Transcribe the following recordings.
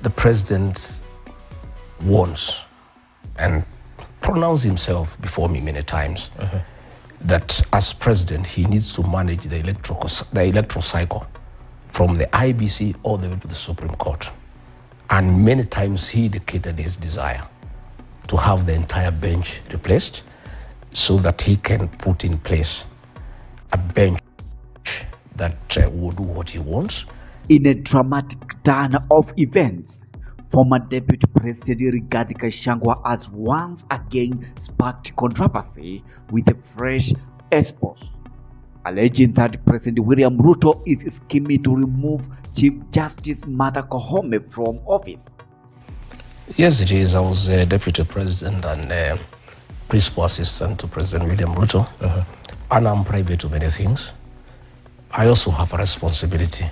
the president warns and pronounced himself before me many times that as president, he needs to manage the electoral cycle from the IEBC all the way to the Supreme Court. And many times he indicated his desire to have the entire bench replaced so that he can put in place a bench that will do what he wants. In a dramatic turn of events, former Deputy President Rigathi has once again sparked controversy with a fresh expose, alleging that President William Ruto is scheming to remove Chief Justice Martha Koome from office. Yes, it is. I was Deputy President and Principal Assistant to President William Ruto, and I'm privy to many things. I also have a responsibility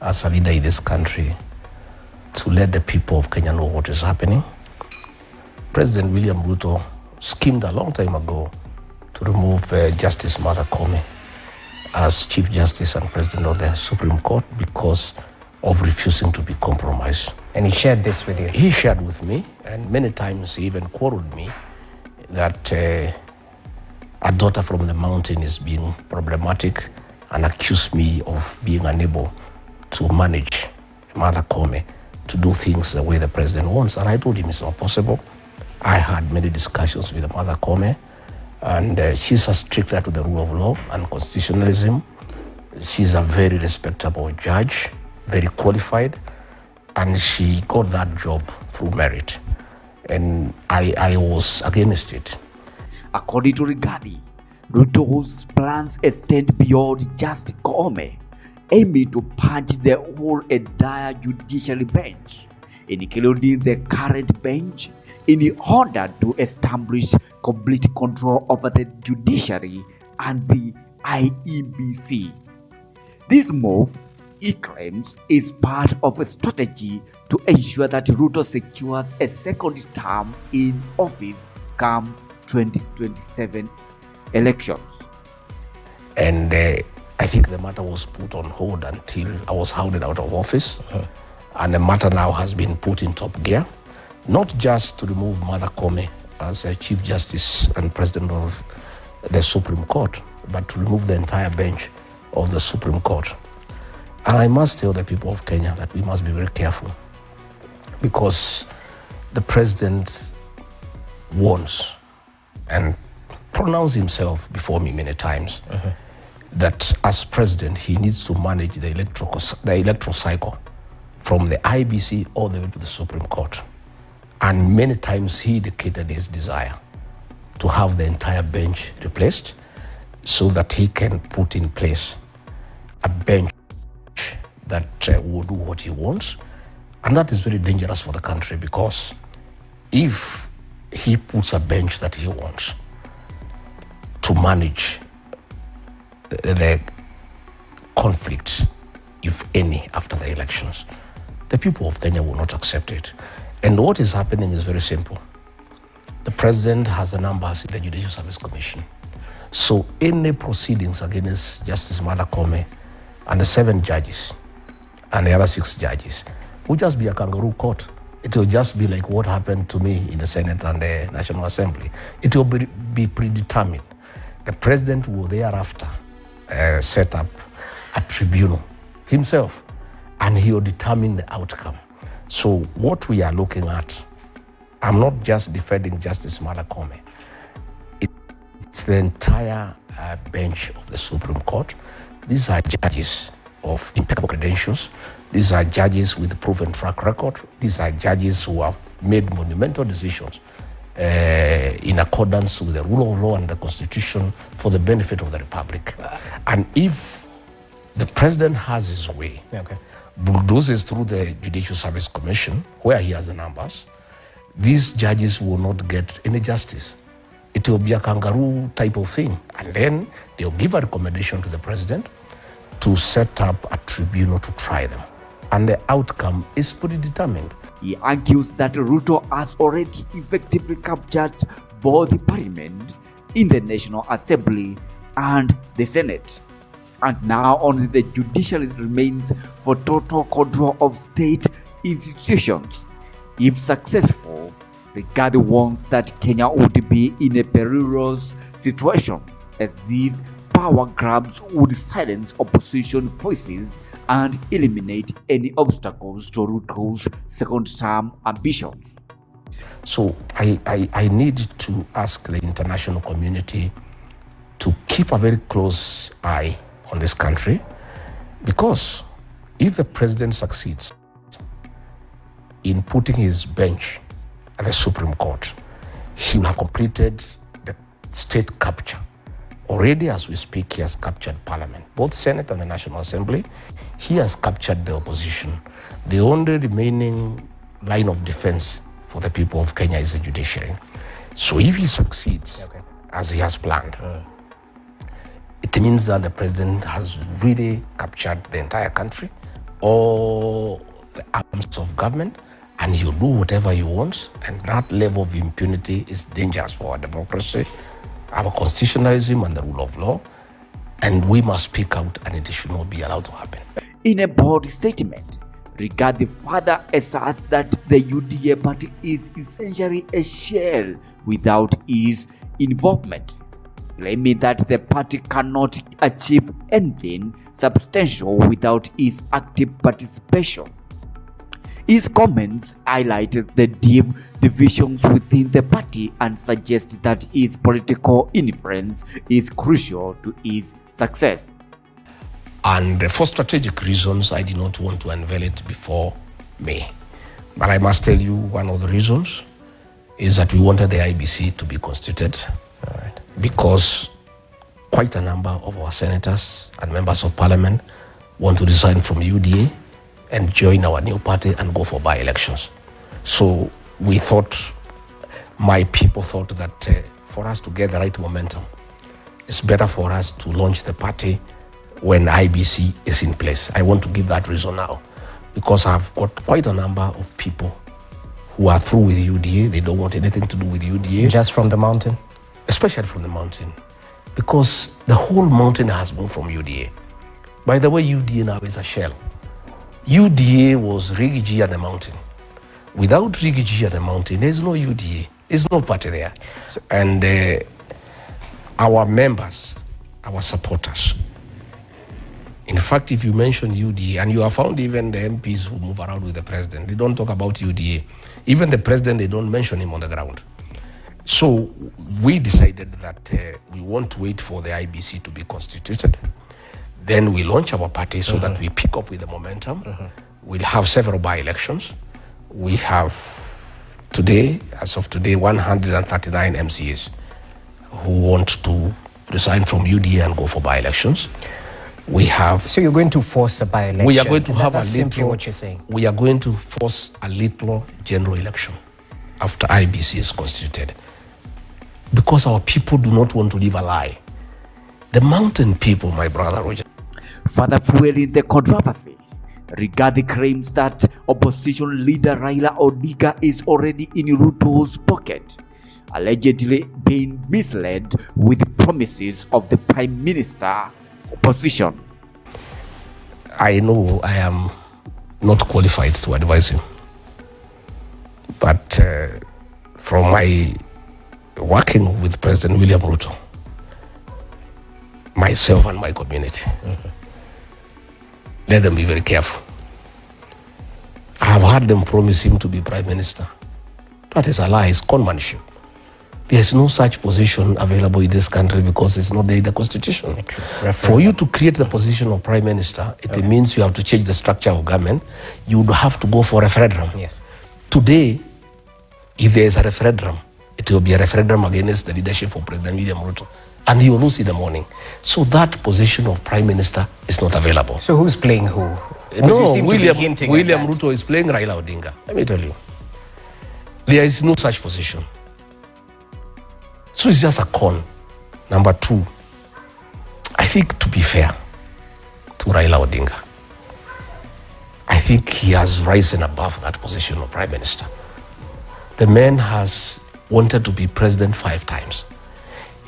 as a leader in this country to let the people of Kenya know what is happening. President William Ruto schemed a long time ago to remove Justice Martha Koome as Chief Justice and President of the Supreme Court because of refusing to be compromised. And he shared this with you? He shared with me, and many times he even quarreled me that a daughter from the mountain is being problematic and accused me of being unable to manage Martha Koome to do things the way the president wants. And I told him it's not possible. I had many discussions with Martha Koome, and she's a stricter to the rule of law and constitutionalism. She's a very respectable judge, very qualified, and she got that job through merit. And I was against it. According to Rigathi, Ruto's plans extend beyond just Koome, aiming to purge the whole entire judiciary bench, including the current bench, in order to establish complete control over the judiciary and the IEBC. This move, he claims, is part of a strategy to ensure that Ruto secures a second term in office come 2027 elections. And I think the matter was put on hold until I was hounded out of office. And the matter now has been put in top gear, not just to remove Martha Koome as a Chief Justice and President of the Supreme Court, but to remove the entire bench of the Supreme Court. And I must tell the people of Kenya that we must be very careful, because the president warns and pronounced himself before me many times that as president, he needs to manage the electoral cycle from the IEBC all the way to the Supreme Court. And many times he indicated his desire to have the entire bench replaced so that he can put in place a bench that will do what he wants. And that is very dangerous for the country, because if he puts a bench that he wants to manage the conflict, if any, after the elections, the people of Kenya will not accept it. And what is happening is very simple. The president has the numbers in the Judicial Service Commission. So any proceedings against Justice Martha Koome and the 7 judges and the other 6 judges will just be a kangaroo court. It will just be like what happened to me in the Senate and the National Assembly. It will be predetermined. The president will thereafter set up a tribunal himself, and he will determine the outcome. So what we are looking at, I'm not just defending Justice Martha Koome. It's the entire bench of the Supreme Court. These are judges of impeccable credentials. These are judges with proven track record. These are judges who have made monumental decisions in accordance with the rule of law and the Constitution for the benefit of the Republic. And if the president has his way, bulldozes through the Judicial Service Commission, where he has the numbers, these judges will not get any justice. It will be a kangaroo type of thing. And then they'll give a recommendation to the president to set up a tribunal to try them. And the outcome is predetermined. He argues that Ruto has already effectively captured both the parliament in the National Assembly and the Senate. And now only the judiciary remains for total control of state institutions. If successful, Rigathi warns that Kenya would be in a perilous situation, as these power grabs would silence opposition voices and eliminate any obstacles to Ruto's second-term ambitions. So I need to ask the international community to keep a very close eye on this country, because if the president succeeds in putting his bench at the Supreme Court, he will have completed the state capture. Already as we speak, he has captured Parliament, both Senate and the National Assembly. He has captured the opposition. The only remaining line of defense for the people of Kenya is the judiciary. So if he succeeds, as he has planned, it means that the president has really captured the entire country, all the arms of government, and he'll do whatever he wants. And that level of impunity is dangerous for our democracy, our constitutionalism, and the rule of law. And we must speak out, and it should not be allowed to happen. In a bold statement, Rigathi further asserts that the UDA party is essentially a shell without his involvement, claiming that the party cannot achieve anything substantial without his active participation. His comments highlighted the deep divisions within the party and suggest that his political influence is crucial to his success. And for strategic reasons, I did not want to unveil it before May. But I must tell you, one of the reasons is that we wanted the IEBC to be constituted, because quite a number of our senators and members of parliament want to resign from UDA and join our new party and go for by-elections. So we thought, my people thought that for us to get the right momentum, it's better for us to launch the party when IEBC is in place. I want to give that reason now, because I've got quite a number of people who are through with UDA. They don't want anything to do with UDA. Just from the mountain? Especially from the mountain, because the whole mountain has moved from UDA. By the way, UDA now is a shell. UDA was Rigathi and the mountain. Without Rigathi and the mountain, there's no UDA. There's no party there. And our members, our supporters, in fact, if you mention UDA, and you have found even the MPs who move around with the president, they don't talk about UDA. Even the president, they don't mention him on the ground. So we decided that we want to wait for the IEBC to be constituted. Then we launch our party so that we pick up with the momentum. We'll have several by-elections. We have today, as of today, 139 MCAs who want to resign from UDA and go for by-elections. We have. So you're going to force a by-election? We are going to have that's a little. Simply what you're saying. We are going to force a little general election after IEBC is constituted, because our people do not want to live a lie. The mountain people, my brother Roger. Further fueling the controversy, Rigathi claims that opposition leader Raila Odinga is already in Ruto's pocket, allegedly being misled with promises of the Prime Minister position. I know I am not qualified to advise him, but from my working with President William Ruto, myself and my community, let them be very careful. I have heard them promise him to be Prime Minister. That is a lie, it's conmanship. There is no such position available in this country because it's not there in the Constitution. For you to create the position of Prime Minister, it means you have to change the structure of government. You would have to go for a referendum. Yes. Today, if there is a referendum, it will be a referendum against the leadership of President William Ruto, and you will lose in the morning. So that position of Prime Minister is not available. So who's playing who? No, William Ruto is playing Raila Odinga. Let me tell you. There is no such position. So it's just a con. Number two, I think, to be fair to Raila Odinga, I think he has risen above that position of Prime Minister. The man has wanted to be president 5 times.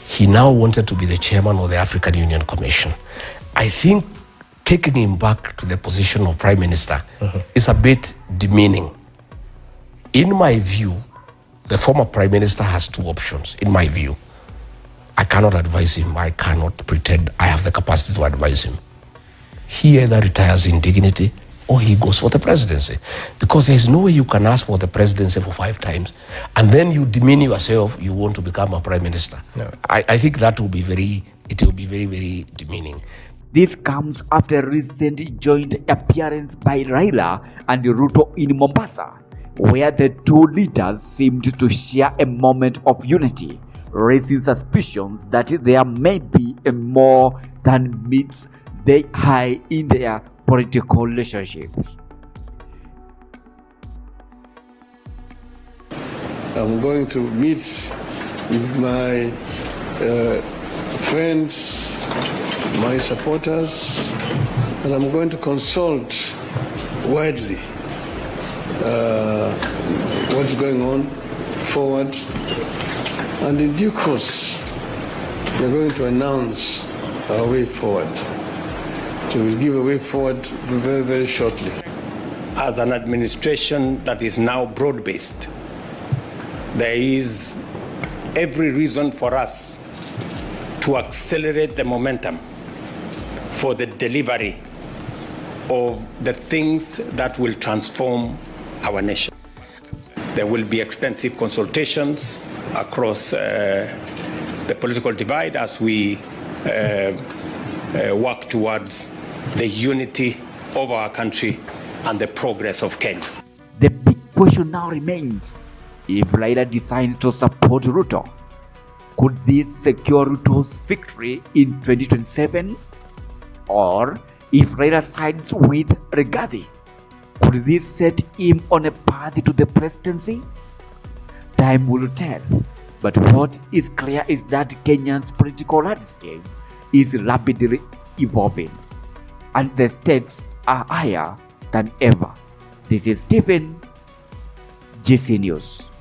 He now wanted to be the chairman of the African Union Commission. I think taking him back to the position of prime minister is a bit demeaning. In my view, the former prime minister has two options. In my view, I cannot advise him. I cannot pretend I have the capacity to advise him. He either retires in dignity or he goes for the presidency, because there's no way you can ask for the presidency for 5 times and then you demean yourself. You want to become a prime minister. No. I think that will be very demeaning. This comes after a recent joint appearance by Raila and RUTO in Mombasa, where the two leaders seemed to share a moment of unity, raising suspicions that there may be a more than meets the eye in their political relationships. I'm going to meet with my friends, my supporters, and I'm going to consult widely what's going on forward. And in due course, we're going to announce our way forward. So we'll give a way forward very, very shortly. As an administration that is now broad-based, there is every reason for us to accelerate the momentum for the delivery of the things that will transform our nation. There will be extensive consultations across the political divide as we work towards the unity of our country and the progress of Kenya. The big question now remains, if Raila decides to support RUTO, could this secure RUTO's victory in 2027? Or if Raila sides with Rigathi, could this set him on a path to the presidency? Time will tell, but what is clear is that Kenya's political landscape is rapidly evolving, and the stakes are higher than ever. This is Stephen, GC News.